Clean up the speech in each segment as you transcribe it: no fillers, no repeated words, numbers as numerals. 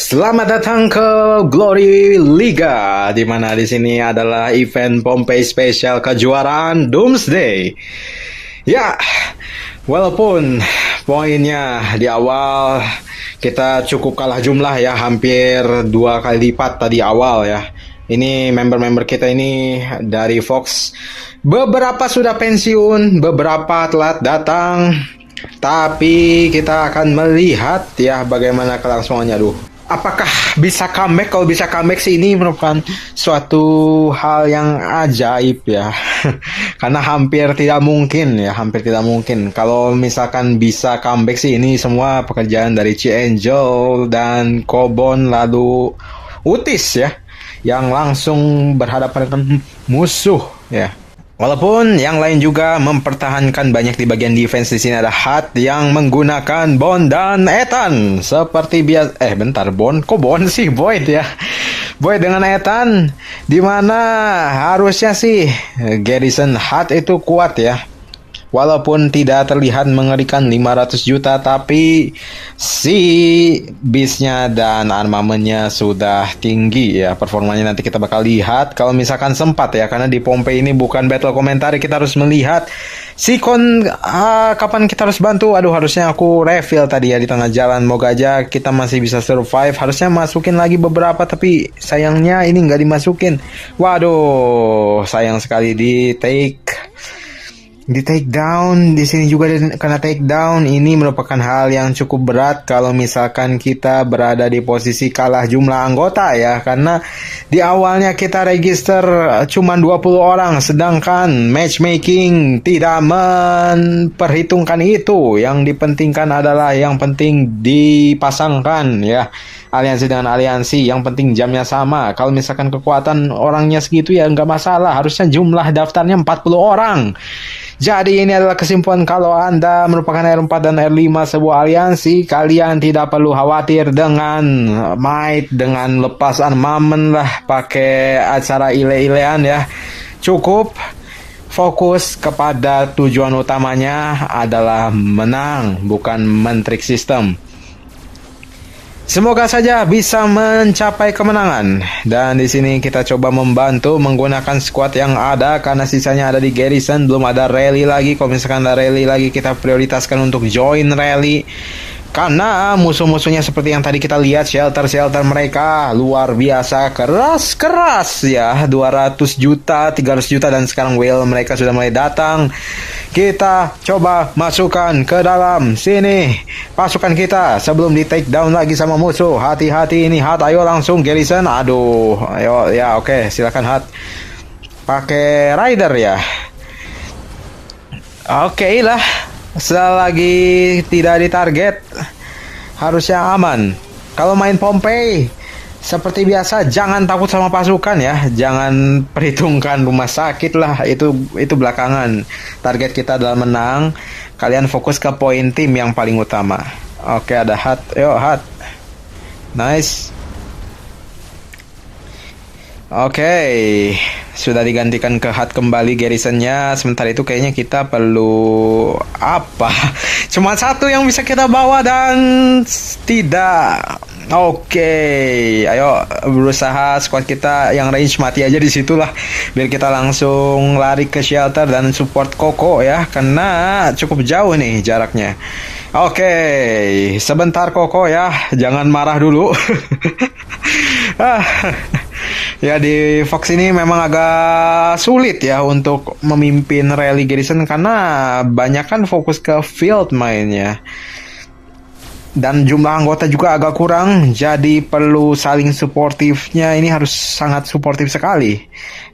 Selamat datang ke Glory Liga, di mana di sini adalah event Pompei spesial kejuaraan Doomsday. Ya, walaupun poinnya di awal kita cukup kalah jumlah ya, hampir 2 kali lipat tadi awal ya. Ini member-member kita ini dari Fox, beberapa sudah pensiun, beberapa telat datang. Tapi kita akan melihat ya bagaimana kelangsungannya. Apakah bisa comeback? Kalau bisa comeback sih ini merupakan suatu hal yang ajaib ya. Karena hampir tidak mungkin ya, hampir tidak mungkin. Kalau misalkan bisa comeback sih ini semua pekerjaan dari C-Angel dan Kobon lalu Utis ya, yang langsung berhadapan dengan musuh ya. Walaupun yang lain juga mempertahankan banyak di bagian defense. Di sini ada Hat yang menggunakan Bond dan Ethan seperti biasa. Bentar, Bond, kok Bond sih? Boyd ya. Boyd dengan Ethan, dimana harusnya sih Garrison Hat itu kuat ya. Walaupun tidak terlihat mengerikan 500 juta, tapi si beastnya dan armamennya sudah tinggi ya. Performanya nanti kita bakal lihat kalau misalkan sempat ya, karena di Pompei ini bukan battle komentari, kita harus melihat Sikon kapan kita harus bantu. Harusnya aku refill tadi ya di tengah jalan. Moga aja kita masih bisa survive. Harusnya masukin lagi beberapa, tapi sayangnya ini nggak dimasukin. Waduh, sayang sekali di take down. Di sini juga kena take down. Ini merupakan hal yang cukup berat kalau misalkan kita berada di posisi kalah jumlah anggota ya, karena di awalnya kita register cuma 20 orang, sedangkan matchmaking tidak memperhitungkan itu. Yang dipentingkan adalah yang penting dipasangkan ya, aliansi dengan aliansi, yang penting jamnya sama. Kalau misalkan kekuatan orangnya segitu ya nggak masalah. Harusnya jumlah daftarnya 40 orang. Jadi ini adalah kesimpulan, kalau Anda merupakan R4 dan R5 sebuah aliansi, kalian tidak perlu khawatir dengan might, dengan lepas armamen lah, pakai acara ile-ilean ya. Cukup fokus kepada tujuan utamanya adalah menang, bukan mentrik sistem. Semoga saja bisa mencapai kemenangan. Dan di sini kita coba membantu menggunakan squad yang ada, karena sisanya ada di Garrison, belum ada rally lagi. Kalau misalkan ada rally lagi, kita prioritaskan untuk join rally, karena musuh-musuhnya seperti yang tadi kita lihat, shelter mereka luar biasa keras ya. 200 juta, 300 juta, dan sekarang whale mereka sudah mulai datang. Kita coba masukkan ke dalam sini pasukan kita sebelum di take down lagi sama musuh. Hati-hati ini Hat, ayo langsung Garrison. Aduh, ayo ya, oke, silakan Hat. Pakai rider ya. Oke lah, selagi tidak ditarget harusnya aman. Kalau main Pompei seperti biasa, jangan takut sama pasukan ya, jangan perhitungkan rumah sakit lah, itu belakangan. Target kita adalah menang. Kalian fokus ke poin tim yang paling utama. Oke, ada Hat, yuk Hat, nice. Oke, sudah digantikan ke Hat kembali Garrisonnya. Sementara itu kayaknya kita perlu apa? Cuma satu yang bisa kita bawa dan tidak. Oke, ayo berusaha squad kita yang range mati aja di situlah, biar kita langsung lari ke shelter dan support Koko ya, karena cukup jauh nih jaraknya. Oke, sebentar Koko ya, jangan marah dulu. Ya, di Fox ini memang agak sulit ya untuk memimpin rally Garrison, karena banyak kan fokus ke field mainnya. Dan jumlah anggota juga agak kurang, jadi perlu saling suportifnya. Ini harus sangat suportif sekali.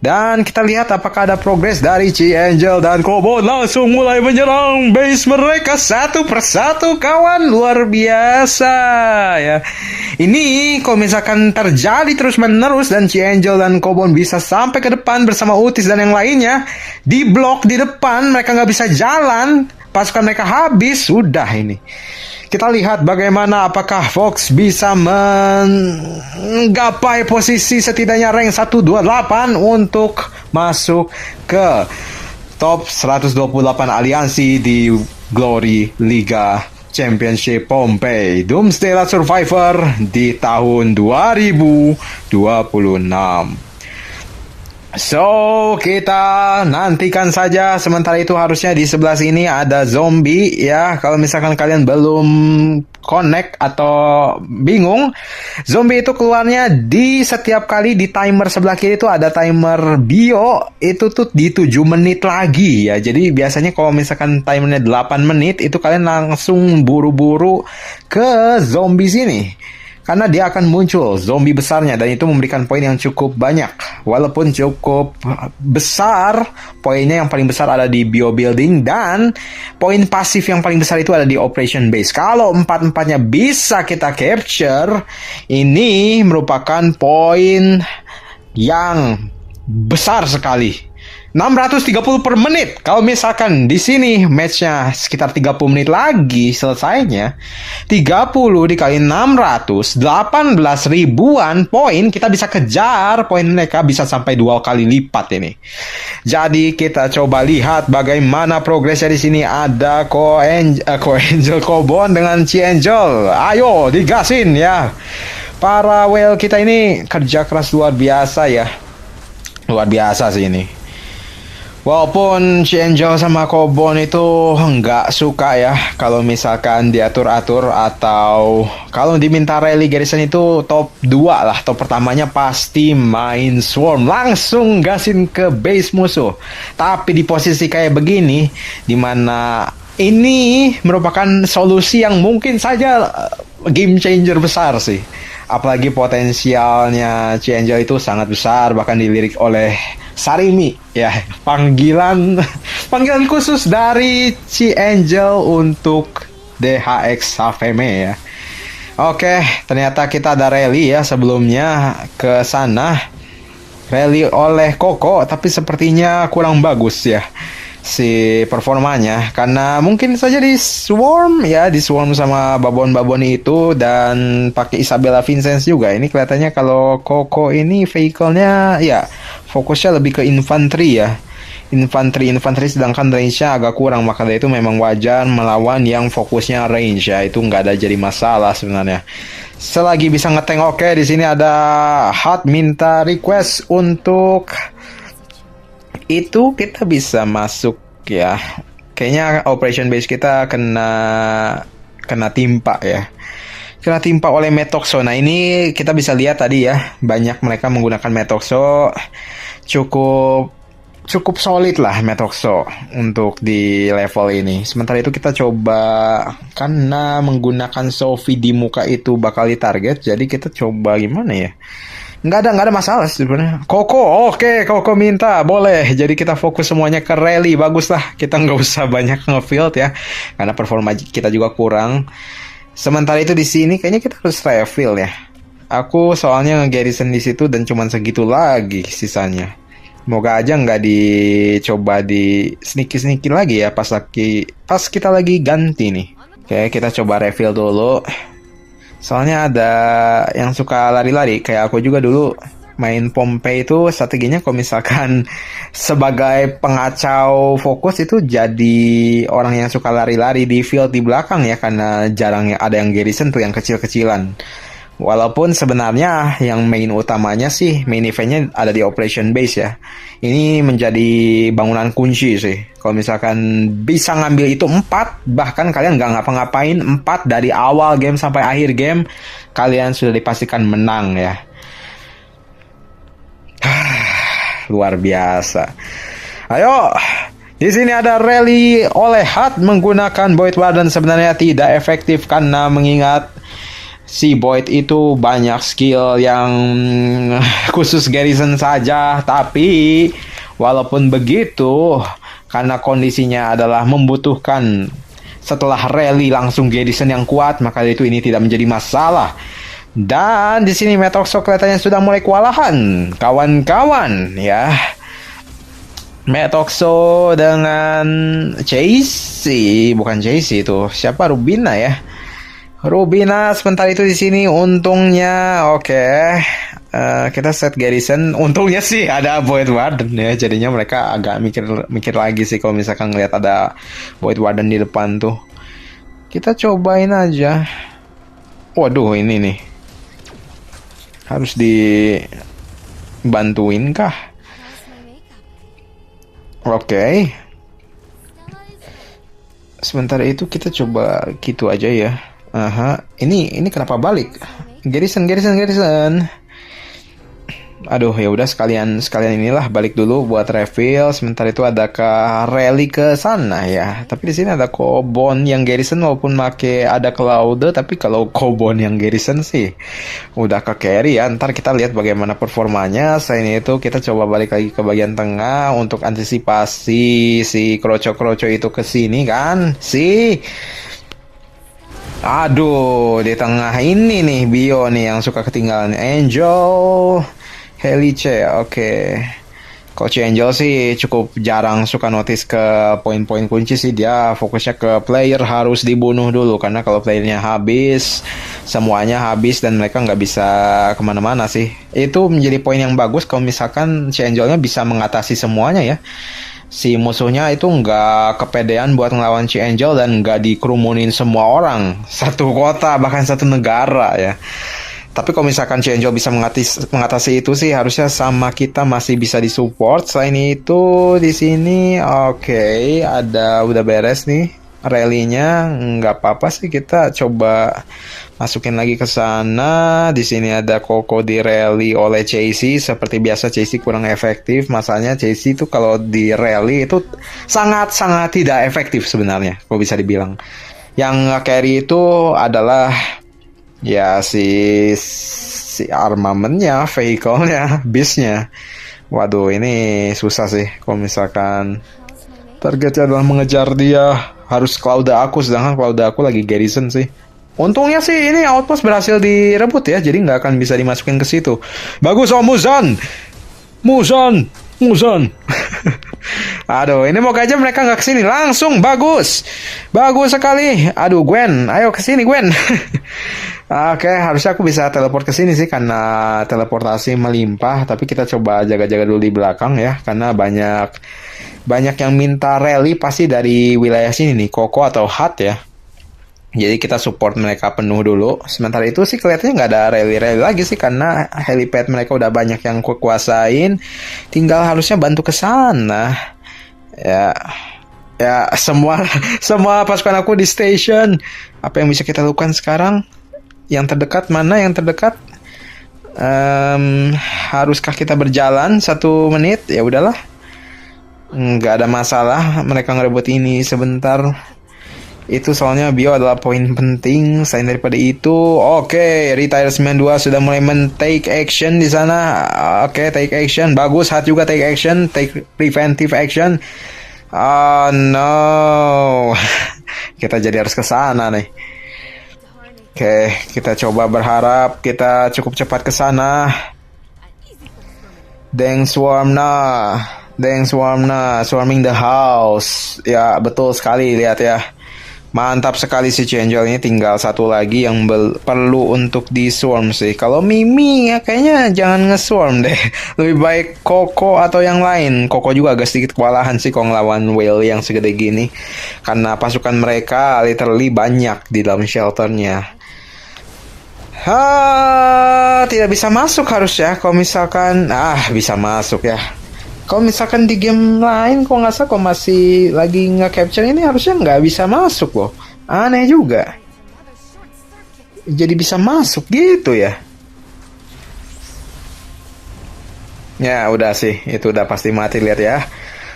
Dan kita lihat apakah ada progres dari C-Angel dan Kobon. Langsung mulai menyerang base mereka satu persatu, kawan. Luar biasa ya. Ini kalau misalkan terjadi terus menerus dan C-Angel dan Kobon bisa sampai ke depan bersama Utis dan yang lainnya, di blok di depan mereka nggak bisa jalan, pasukan mereka habis, sudah ini. Kita lihat bagaimana apakah Fox bisa menggapai posisi setidaknya rank 128 untuk masuk ke top 128 aliansi di Glory Liga Championship Pompei Doomsday Last Survivor di tahun 2026. So, kita nantikan saja. Sementara itu harusnya di sebelah sini ada zombie ya. Kalau misalkan kalian belum connect atau bingung, zombie itu keluarnya di setiap kali di timer sebelah kiri itu ada timer bio. Itu tuh di 7 menit lagi ya. Jadi biasanya kalau misalkan timernya 8 menit, itu kalian langsung buru-buru ke zombie sini. Karena dia akan muncul zombie besarnya dan itu memberikan poin yang cukup banyak. Walaupun cukup besar, poinnya yang paling besar ada di bio building dan poin pasif yang paling besar itu ada di operation base. Kalau empat-empatnya bisa kita capture, ini merupakan poin yang besar sekali. 630 per menit. Kalau misalkan di sini matchnya sekitar 30 menit lagi selesainya, 30 dikali 600, 18 ribuan poin, kita bisa kejar poin mereka bisa sampai 2 kali lipat ini. Jadi kita coba lihat bagaimana progresnya di sini. Ada Angel Cobon dengan Chi Angel. Ayo digasin ya. Para whale kita ini kerja keras luar biasa ya. Luar biasa sih ini. Walaupun si Angel sama Cobon itu nggak suka ya kalau misalkan diatur-atur atau kalau diminta rally garrison itu top 2 lah. Top pertamanya pasti main swarm, langsung gasin ke base musuh. Tapi di posisi kayak begini, dimana ini merupakan solusi yang mungkin saja game changer besar sih. Apalagi potensialnya Chi Angel itu sangat besar, bahkan dilirik oleh Sarimi ya, panggilan khusus dari Chi Angel untuk DHX HVM ya. Oke, ternyata kita ada rally ya sebelumnya ke sana. Rally oleh Koko, tapi sepertinya kurang bagus ya si performanya, karena mungkin saja di swarm sama babon-babon itu dan pakai Isabella Vincennes juga. Ini kelihatannya kalau Koko ini vehicle-nya ya fokusnya lebih ke infanteri ya, infanteri, sedangkan range-nya agak kurang. Maka dari itu memang wajar melawan yang fokusnya range ya, itu nggak ada jadi masalah sebenarnya. Selagi bisa ngetank oke. Di sini ada Hot minta request untuk itu kita bisa masuk ya. Kayaknya operation base kita kena timpa ya. Kena timpa oleh Metoxo. Nah, ini kita bisa lihat tadi ya, banyak mereka menggunakan Metoxo. Cukup solid lah Metoxo untuk di level ini. Sementara itu kita coba, karena menggunakan Sophie di muka itu bakal ditarget, jadi kita coba gimana ya? Nggak ada masalah sebenarnya. Koko minta, boleh. Jadi kita fokus semuanya ke rally, bagus lah. Kita nggak usah banyak ngefield ya, karena performa kita juga kurang. Sementara itu di sini kayaknya kita harus refill ya. Aku soalnya nge-garrison di situ dan cuman segitu lagi sisanya. Moga aja nggak dicoba di sneaky lagi ya pas kita lagi ganti nih. Oke, kita coba refill dulu. Soalnya ada yang suka lari-lari, kayak aku juga dulu main Pompei itu strateginya kalau misalkan sebagai pengacau fokus itu jadi orang yang suka lari-lari di field di belakang ya, karena jarang ada yang garrison tuh yang kecil-kecilan. Walaupun sebenarnya yang main utamanya sih, main eventnya ada di operation base ya. Ini menjadi bangunan kunci sih. Kalau misalkan bisa ngambil itu 4, bahkan kalian nggak ngapa-ngapain 4 dari awal game sampai akhir game, kalian sudah dipastikan menang ya. Luar biasa. Ayo, di sini ada rally oleh Hut menggunakan Void Warden. Sebenarnya tidak efektif karena mengingat si Void itu banyak skill yang khusus garrison saja. Tapi walaupun begitu, karena kondisinya adalah membutuhkan setelah rally langsung garrison yang kuat, maka itu ini tidak menjadi masalah. Dan di sini Metoxo kelihatannya sudah mulai kewalahan, kawan-kawan ya. Metoxo dengan Chasey, bukan Chasey itu, siapa, Rubina ya. Rubina sebentar itu di sini untungnya kita set garrison. Untungnya sih ada Void Warden ya, jadinya mereka agak mikir lagi sih kalau misalkan ngelihat ada Void Warden di depan tuh. Kita cobain aja. Waduh, ini nih. Harus dibantuin kah? Oke. Sementara itu kita coba gitu aja ya. Aha, ini kenapa balik? Garrison. Aduh, ya udah sekalian inilah balik dulu buat refill. Sementara itu ada ke rally ke sana ya. Tapi di sini ada Cobon yang Garrison walaupun make ada Cloud, tapi kalau Cobon yang Garrison sih udah ke carry ya. Ntar kita lihat bagaimana performanya. Selain itu kita coba balik lagi ke bagian tengah untuk antisipasi si kroco-kroco itu ke sini kan. Aduh, di tengah ini nih Bio nih yang suka ketinggalan. Angel Helice, oke. Coach Angel sih cukup jarang suka notice ke poin-poin kunci sih. Dia fokusnya ke player harus dibunuh dulu. Karena kalau playernya habis, semuanya habis dan mereka nggak bisa kemana-mana sih. Itu menjadi poin yang bagus kalau misalkan si Angelnya bisa mengatasi semuanya ya. Si musuhnya itu nggak kepedean buat ngelawan si Angel dan nggak dikerumunin semua orang. Satu kota, bahkan satu negara ya. Tapi kalau misalkan si Angel bisa mengatasi itu sih harusnya sama kita masih bisa disupport. Selain itu di sini oke, udah beres nih rally-nya, nggak apa-apa sih kita coba masukin lagi ke sana. Di sini ada Koko di rally oleh Chasey. Seperti biasa Chasey kurang efektif. Masalahnya Chasey itu kalau di rally itu sangat-sangat tidak efektif sebenarnya kalau bisa dibilang. Yang carry itu adalah ya si armamentnya, vehicle-nya, beast-nya. Waduh, ini susah sih kalau misalkan targetnya adalah mengejar dia. Harus Clouda aku, sedangkan Clouda aku lagi Garrison sih. Untungnya sih ini outpost berhasil direbut ya, jadi nggak akan bisa dimasukin ke situ. Bagus Muzan. Aduh, ini mau aja mereka nggak kesini langsung. Bagus sekali. Aduh, Gwen, ayo kesini Gwen. Oke, harusnya aku bisa teleport ke sini sih karena teleportasi melimpah. Tapi kita coba jaga-jaga dulu di belakang ya, karena banyak yang minta rally pasti dari wilayah sini nih, Koko atau Hat ya. Jadi kita support mereka penuh dulu. Sementara itu sih kelihatannya nggak ada rally lagi sih karena helipad mereka udah banyak yang kuasain. Tinggal harusnya bantu ke sana. Ya semua pasukan aku di station. Apa yang bisa kita lakukan sekarang? Yang terdekat mana? Yang terdekat? Haruskah kita berjalan 1 menit? Ya udahlah. Nggak ada masalah. Mereka ngerebut ini sebentar. Itu soalnya Bio adalah poin penting. Selain daripada itu, oke, Retire 92 sudah mulai men-take action di sana. Oke, take action. Bagus, Hat juga take action. Take preventive action. Oh no. Kita jadi harus ke sana nih. Oke, kita coba berharap kita cukup cepat ke sana. Deng Swarmna, swarming the house. Ya, betul sekali, lihat ya. Mantap sekali si Angel ini, tinggal 1 lagi yang perlu untuk di-swarm sih. Kalau Mimi ya kayaknya jangan nge-swarm deh. Lebih baik Koko atau yang lain. Koko juga agak sedikit kewalahan sih kalau ngelawan whale yang segede gini. Karena pasukan mereka literally banyak di dalam shelternya. Tidak bisa masuk harusnya. Kalau misalkan bisa masuk ya. Kalau misalkan di game lain, kok nggak salah, kok masih lagi nge-capture ini harusnya nggak bisa masuk loh. Aneh juga. Jadi bisa masuk gitu ya. Ya udah sih, itu udah pasti mati, lihat ya.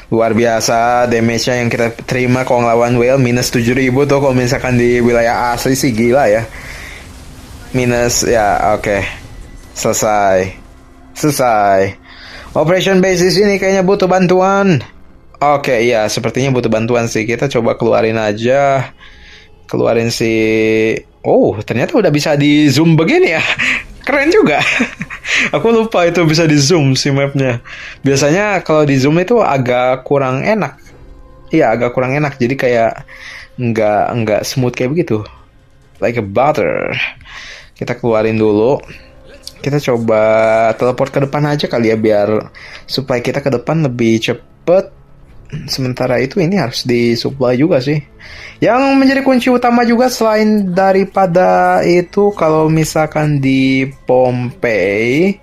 Luar biasa damage-nya yang kita terima kalau ngelawan whale, minus 7.000 tuh kalau misalkan di wilayah asli sih gila ya. Minus ya, oke. Selesai. Operation basis ini kayaknya butuh bantuan. Oke, iya, sepertinya butuh bantuan sih. Kita coba keluarin aja. Keluarin si... Oh, ternyata udah bisa di zoom begini ya. Keren juga. Aku lupa itu bisa di zoom si mapnya. Biasanya kalau di zoom itu agak kurang enak. Iya, agak kurang enak. Jadi kayak nggak smooth kayak begitu. Like a butter. Kita keluarin dulu. Kita coba teleport ke depan aja kali ya, biar supaya kita ke depan lebih cepet. Sementara itu ini harus disuplai juga sih. Yang menjadi kunci utama juga selain daripada itu, kalau misalkan di Pompei,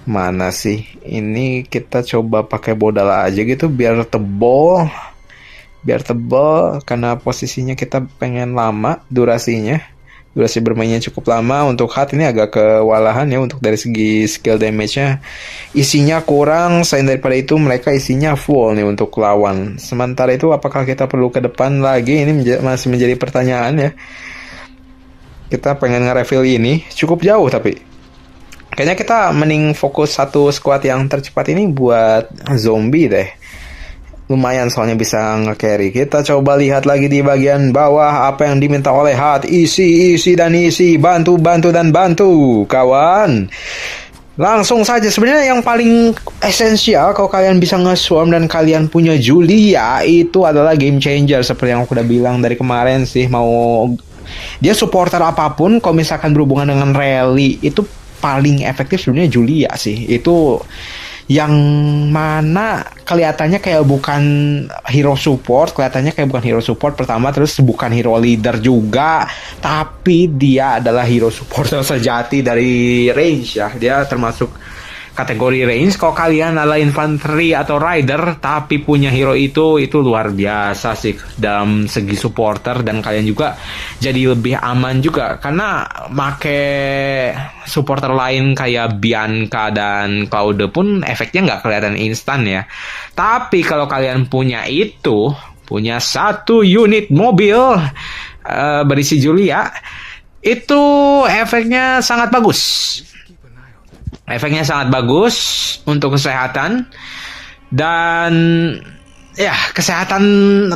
mana sih? Ini kita coba pakai bodal aja gitu biar tebal. Biar tebal karena posisinya kita pengen lama durasinya. Durasi bermainnya cukup lama. Untuk hard ini agak kewalahan ya untuk dari segi skill damage-nya. Isinya kurang, selain daripada itu mereka isinya full nih untuk lawan. Sementara itu apakah kita perlu ke depan lagi? Ini masih menjadi pertanyaan ya. Kita pengen nge-reveal ini, cukup jauh tapi. Kayaknya kita mending fokus satu squad yang tercepat ini buat zombie deh. Lumayan soalnya bisa nge-carry. Kita coba lihat lagi di bagian bawah apa yang diminta oleh Hat. Isi, dan isi. Bantu, dan bantu, kawan. Langsung saja. Sebenarnya yang paling esensial kalau kalian bisa nge-swarm dan kalian punya Julia, itu adalah game changer. Seperti yang aku udah bilang dari kemarin sih. Mau dia supporter apapun, kalau misalkan berhubungan dengan rally, itu paling efektif sebenarnya Julia sih. Itu yang mana kelihatannya kayak bukan hero support, pertama, terus bukan hero leader juga, tapi dia adalah hero supporter sejati dari range ya. Dia termasuk kategori range. Kalau kalian adalah infantry atau rider tapi punya hero itu luar biasa sih dalam segi supporter, dan kalian juga jadi lebih aman juga karena make supporter lain kayak Bianca dan Claude pun efeknya nggak kelihatan instan ya. Tapi kalau kalian punya satu unit mobil berisi Julia, itu efeknya sangat bagus. Efeknya sangat bagus untuk kesehatan, dan ya kesehatan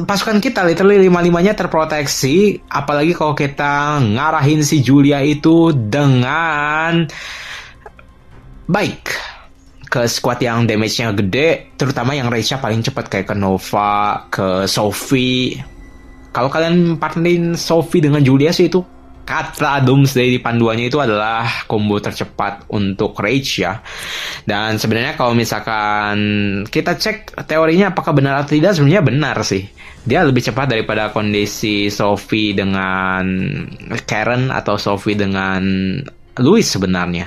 pasukan kita literally 5-5-nya terproteksi. Apalagi kalau kita ngarahin si Julia itu dengan baik ke squad yang damage-nya gede, terutama yang range-nya paling cepat kayak ke Nova, ke Sophie. Kalau kalian partnerin Sophie dengan Julia sih, itu kata Doomsday di panduannya itu adalah combo tercepat untuk Rage ya. Dan sebenarnya kalau misalkan kita cek teorinya apakah benar atau tidak, sebenarnya benar sih. Dia lebih cepat daripada kondisi Sophie dengan Karen atau Sophie dengan Louis sebenarnya.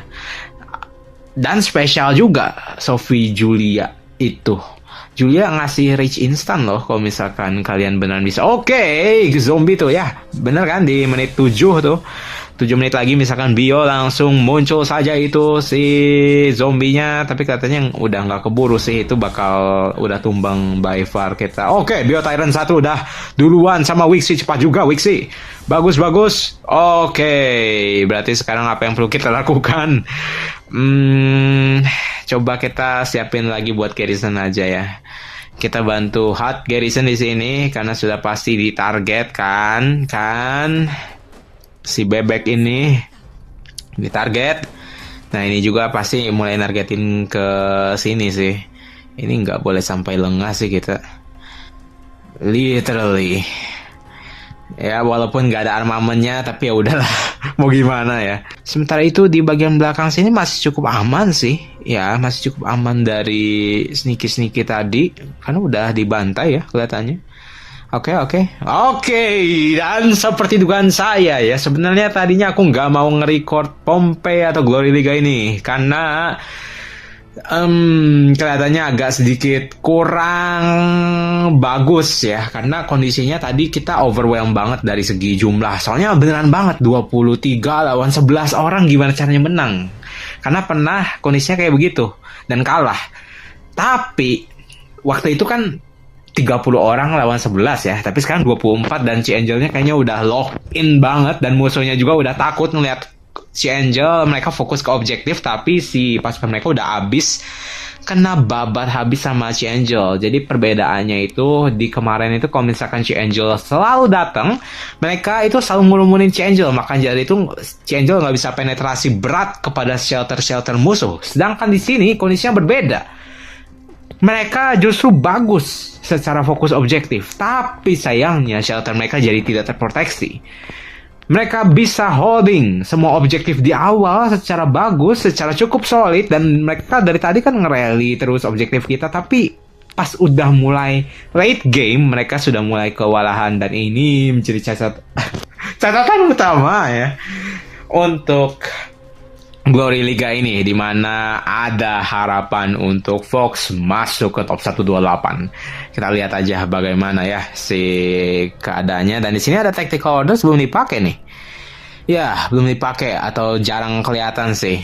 Dan spesial juga Sophie Julia itu. Julia ngasih rage instan loh kalau misalkan kalian beneran bisa. Oke, zombie tuh ya. Bener kan di menit 7 tuh. 7 menit lagi misalkan Bio langsung muncul saja itu si zombinya. Tapi katanya udah nggak keburu sih. Itu bakal udah tumbang by far kita. Oke, Bio Tyrant 1 udah duluan sama Wixie. Cepat juga Wixie. Bagus. Oke, berarti sekarang apa yang perlu kita lakukan? Coba kita siapin lagi buat Garrison aja ya. Kita bantu Hut Garrison di sini karena sudah pasti ditarget kan si bebek ini ditarget. Nah ini juga pasti mulai nargetin ke sini sih. Ini nggak boleh sampai lengah sih kita. Literally. Ya walaupun nggak ada armamennya, tapi ya udahlah. Mau gimana ya. Sementara itu di bagian belakang sini masih cukup aman sih. Ya masih cukup aman dari sneaky tadi, karena udah dibantai ya kelihatannya. Oke. Dan seperti dugaan saya ya, sebenarnya tadinya aku nggak mau nge-record Pompei atau Glory Liga ini karena kelihatannya agak sedikit kurang bagus ya, karena kondisinya tadi kita overwhelmed banget dari segi jumlah. Soalnya beneran banget 23 lawan 11 orang, gimana caranya menang? Karena pernah kondisinya kayak begitu dan kalah. Tapi waktu itu kan 30 orang lawan 11 ya, tapi sekarang 24 dan si Angelnya kayaknya udah lock in banget, dan musuhnya juga udah takut ngeliat si Angel. Mereka fokus ke objektif, tapi si pasukan mereka udah habis, kena babat habis sama si Angel. Jadi perbedaannya itu di kemarin itu kalau misalkan si Angel selalu datang, mereka itu selalu ngurumunin si Angel, makanya jadi itu si Angel nggak bisa penetrasi berat kepada shelter musuh. Sedangkan di sini kondisinya berbeda. Mereka justru bagus secara fokus objektif, tapi sayangnya shelter mereka jadi tidak terproteksi. Mereka bisa holding semua objektif di awal secara bagus, secara cukup solid, dan mereka dari tadi kan nge-rally terus objektif kita, tapi pas udah mulai late game mereka sudah mulai kewalahan, dan ini menjadi catatan utama ya untuk Glory Liga ini, di mana ada harapan untuk Fox masuk ke top 128. Kita lihat aja bagaimana ya si keadaannya, dan di sini ada tactical orders belum dipakai nih. Ya, belum dipakai atau jarang kelihatan sih.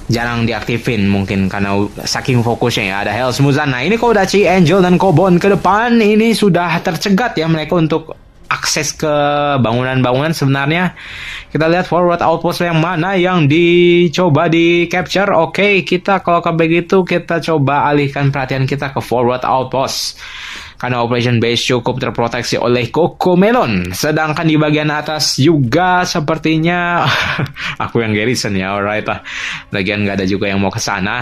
Jarang diaktifin mungkin karena saking fokusnya ya. Ada Hells Muzan. Nah, ini Kodachi, Angel dan Kobon ke depan ini sudah tercegat ya mereka untuk akses ke bangunan-bangunan. Sebenarnya kita lihat forward outpost yang mana yang dicoba di capture. Oke, kita kalau begitu kita coba alihkan perhatian kita ke forward outpost karena operation base cukup terproteksi oleh Cocomelon. Sedangkan di bagian atas juga sepertinya aku yang garrison ya, alright lah. Lagian nggak ada juga yang mau ke sana.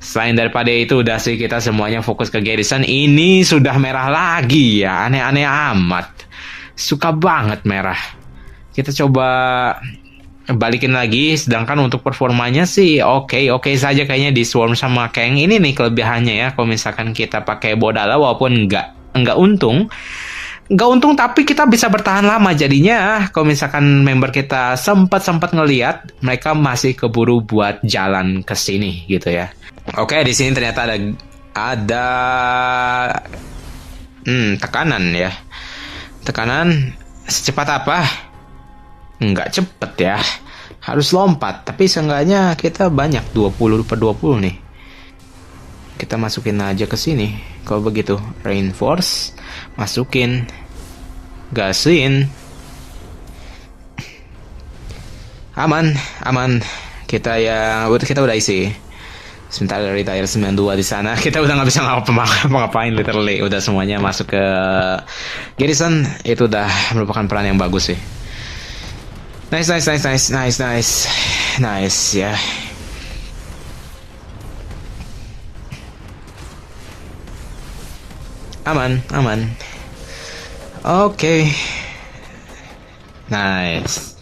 Selain daripada itu udah sih kita semuanya fokus ke garrison. Ini sudah merah lagi ya, aneh-aneh amat. Suka banget merah. Kita coba balikin lagi, sedangkan untuk performanya sih oke saja kayaknya di Swarm sama Kang. Ini nih kelebihannya ya, kalau misalkan kita pakai Bodala walaupun nggak untung tapi kita bisa bertahan lama. Jadinya kalau misalkan member kita sempat ngelihat, mereka masih keburu buat jalan ke sini gitu ya. Oke, di sini ternyata ada tekanan ya. Tekanan secepat apa? Nggak cepet ya, harus lompat. Tapi seenggaknya kita banyak 20/20 nih. Kita masukin aja ke sini. Kalau begitu reinforce, masukin, gasin, aman. Kita udah isi. Sebentar, retire 92 di sana. Kita udah nggak bisa ngapain literally. Udah semuanya masuk ke garrison. Itu udah merupakan peran yang bagus sih. Nice ya. Aman. Oke. Nice.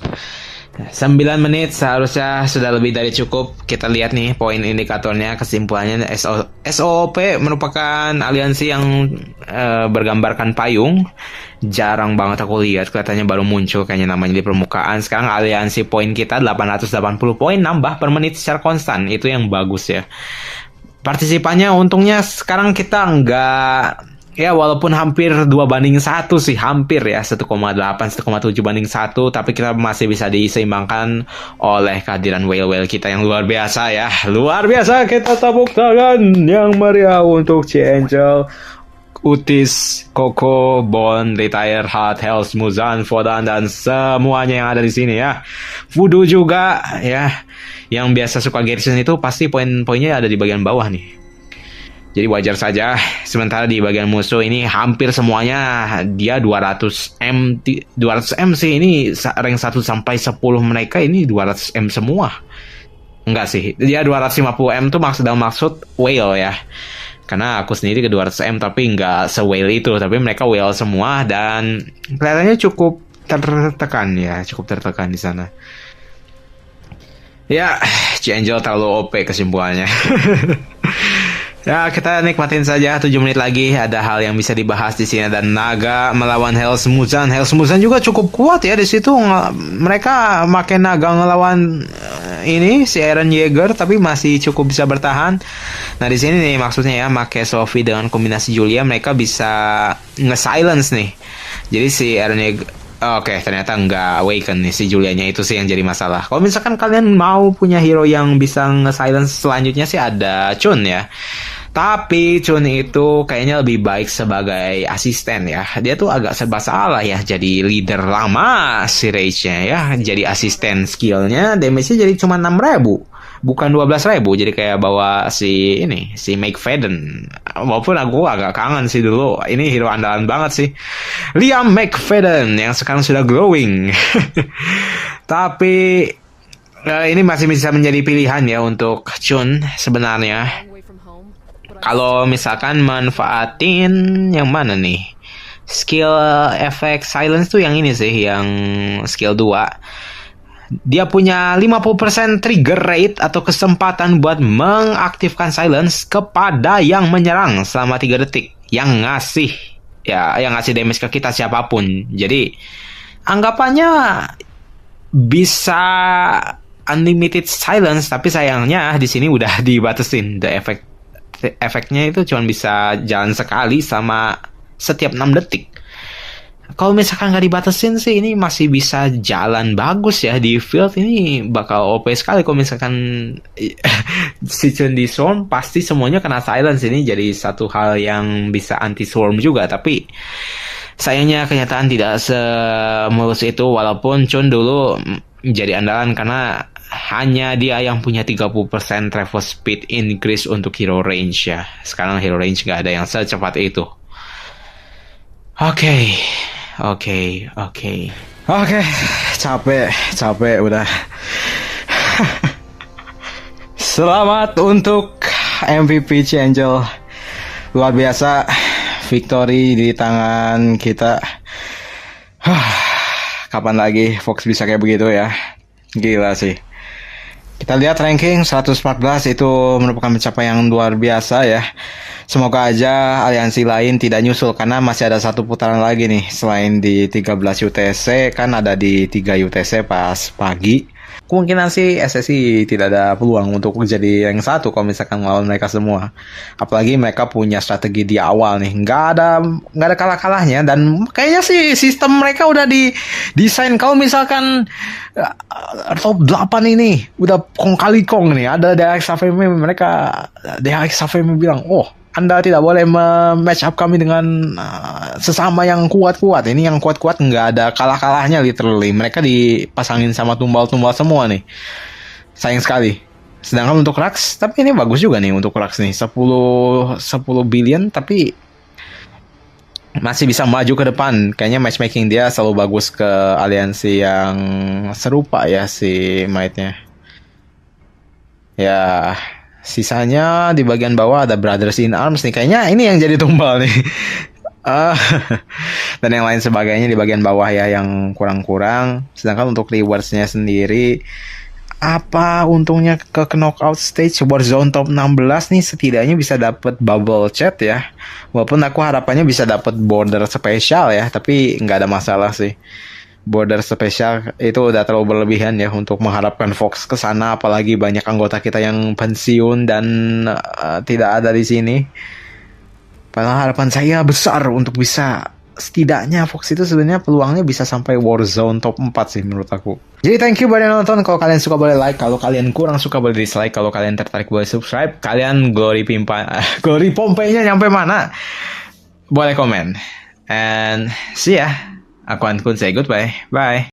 9 menit seharusnya sudah lebih dari cukup. Kita lihat nih poin indikatornya, kesimpulannya SOP merupakan aliansi yang bergambarkan payung. Jarang banget aku lihat, kelihatannya baru muncul kayaknya namanya di permukaan. Sekarang aliansi poin kita 880 poin nambah per menit secara konstan. Itu yang bagus ya. Partisipannya untungnya sekarang kita nggak, ya walaupun hampir 2:1 sih, hampir ya 1,8 1,7/1, tapi kita masih bisa diseimbangkan oleh kehadiran whale kita yang luar biasa ya. Luar biasa, kita tepuk tangan yang meriah untuk Angel, Utis, Coco, Bon, Retire, Hot, Hells, Muzan, Fodan, dan semuanya yang ada di sini ya. Voodoo juga ya, yang biasa suka garrison itu pasti poin-poinnya ada di bagian bawah nih. Jadi wajar saja. Sementara di bagian musuh ini hampir semuanya dia 200M sih. Ini rank 1 sampai 10 mereka ini 200M semua. Enggak sih, dia 250M tuh maksud whale ya. Karena aku sendiri ke 200M tapi nggak se-whale itu. Tapi mereka whale semua dan kelihatannya cukup tertekan ya. Cukup tertekan di sana. Ya, Angel terlalu OP kesimpulannya. Ya, kita nikmatin saja 7 menit lagi. Ada hal yang bisa dibahas di sini. Ada Naga melawan Hells Muzan. Hells Muzan juga cukup kuat ya di situ. Mereka pakai Naga ngelawan ini si Iron Jaeger tapi masih cukup bisa bertahan. Nah, di sini nih maksudnya ya, pakai Sophie dengan kombinasi Julia mereka bisa nge-silence nih. Jadi si Iron Jaeger oke, ternyata nggak awaken nih si Julianya, itu sih yang jadi masalah. Kalau misalkan kalian mau punya hero yang bisa nge-silence selanjutnya sih ada Chun ya. Tapi Chun itu kayaknya lebih baik sebagai asisten ya. Dia tuh agak serba salah ya. Jadi leader lama si Rage-nya ya. Jadi asisten, skillnya damage-nya jadi cuma 6.000. Bukan 12.000. Jadi kayak bawa si McFadden. Walaupun aku agak kangen sih dulu. Ini hero andalan banget sih. Liam McFadden yang sekarang sudah glowing. Tapi ini masih bisa menjadi pilihan ya untuk Chun sebenarnya. Kalau misalkan manfaatin yang mana nih? Skill efek silence tuh yang ini sih, yang skill 2. Dia punya 50% trigger rate atau kesempatan buat mengaktifkan silence kepada yang menyerang selama 3 detik. Yang ngasih damage ke kita siapapun. Jadi anggapannya bisa unlimited silence, tapi sayangnya di sini udah dibatasin. Efeknya itu cuma bisa jalan sekali sama setiap 6 detik. Kalau misalkan nggak dibatasin sih, ini masih bisa jalan bagus ya di field. Ini bakal OP sekali kalau misalkan si Chun di swarm, pasti semuanya kena silence. Ini jadi satu hal yang bisa anti swarm juga. Tapi sayangnya kenyataan tidak semulus itu. Walaupun Chun dulu jadi andalan karena hanya dia yang punya 30% travel speed increase untuk hero range ya. Sekarang hero range nggak ada yang secepat itu. Oke, capek udah. Selamat untuk MVP Angel. Luar biasa, victory di tangan kita. Kapan lagi Fox bisa kayak begitu ya? Gila sih. Kita lihat ranking 114 itu merupakan pencapaian yang luar biasa ya. Semoga aja aliansi lain tidak nyusul karena masih ada satu putaran lagi nih. Selain di 13 UTC, kan ada di 3 UTC pas pagi. Kemungkinan sih SSI tidak ada peluang untuk jadi rank 1 kalau misalkan melawan mereka semua. Apalagi mereka punya strategi di awal nih. Nggak ada kalah-kalahnya. Dan kayaknya sih sistem mereka udah didesain. Kalau misalkan top 8 ini udah kong kali kong nih. Ada DHX AVM, mereka DHX AVM bilang, oh, Anda tidak boleh match up kami dengan sesama yang kuat-kuat. Ini yang kuat-kuat nggak ada kalah-kalahnya literally. Mereka dipasangin sama tumbal-tumbal semua nih. Sayang sekali. Sedangkan untuk Rax, tapi ini bagus juga nih untuk Rax nih. 10 billion tapi masih bisa maju ke depan. Kayaknya matchmaking dia selalu bagus ke aliansi yang serupa ya si Might-nya. Ya, sisanya di bagian bawah ada Brothers in Arms nih. Kayaknya ini yang jadi tumbal nih. Dan yang lain sebagainya di bagian bawah ya yang kurang-kurang. Sedangkan untuk rewards-nya sendiri, apa untungnya ke knockout stage Warzone top 16 nih, setidaknya bisa dapat bubble chat ya. Walaupun aku harapannya bisa dapat border spesial ya, tapi nggak ada masalah sih. Border spesial itu udah terlalu berlebihan ya untuk mengharapkan Fox ke sana, apalagi banyak anggota kita yang pensiun dan tidak ada di sini. Padahal harapan saya besar untuk bisa, setidaknya Fox itu sebenarnya peluangnya bisa sampai Warzone top 4 sih menurut aku. Jadi thank you buat yang nonton. Kalau kalian suka boleh like, kalau kalian kurang suka boleh dislike, kalau kalian tertarik boleh subscribe. Kalian Glory Pompey-nya nyampe mana? Boleh komen. And see ya. Aku Ankun say goodbye. Bye.